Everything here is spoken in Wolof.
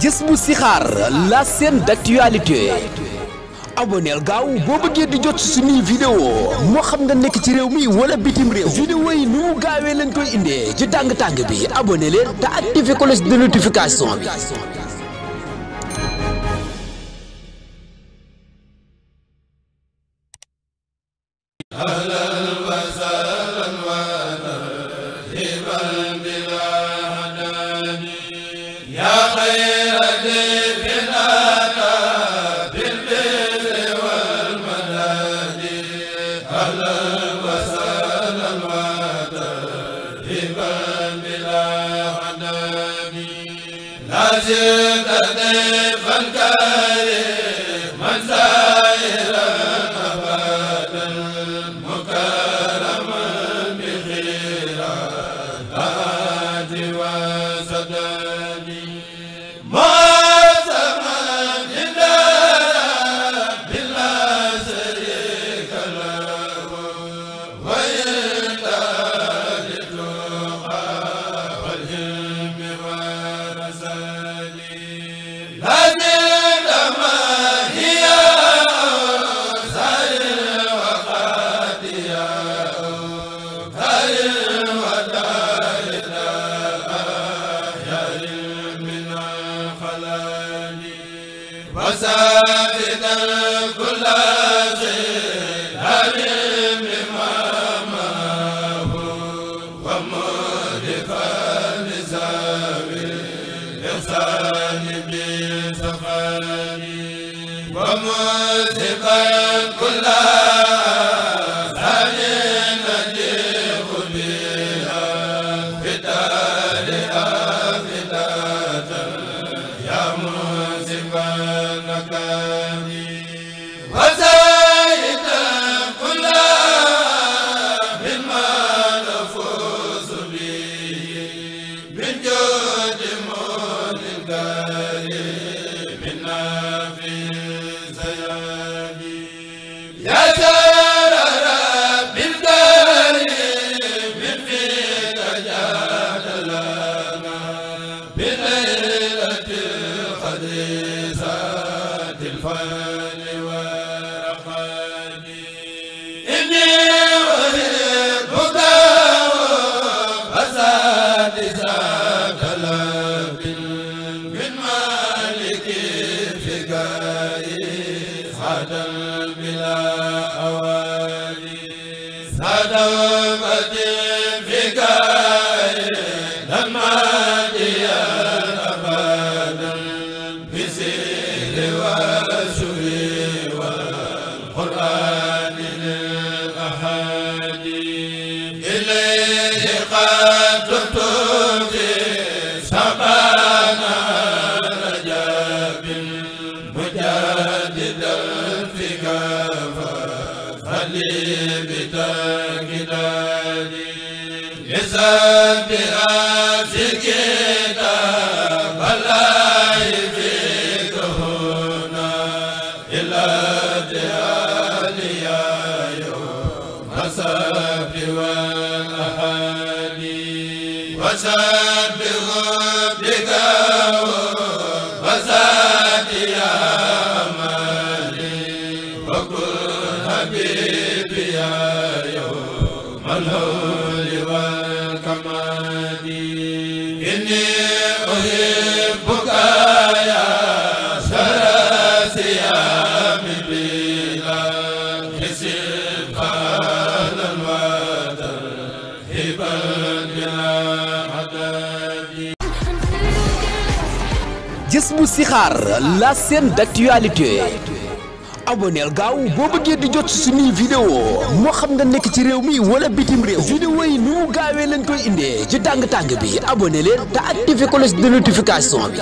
Jazbou Chikhar, la scène d'actualité. abonneel gaaw boo bëggee di jot suñuy vidéo moo xam nga nekk ci réew mi wala bitim réew. vidéo yi nu mu gaawee leen koy indee ci tàng-tàng bi abonné leen te activé cloche de notification bi. Jazbou Chikhar, la scène d'actualité. abonneel gaaw boo bëggee di jot suñuy vidéo moo xam nga nekk ci réew mi wala bitim réew. vidéo yi nu mu gaawee leen koy indee ci tàng-tàng bi abonné leen te activé cloche de notification bi.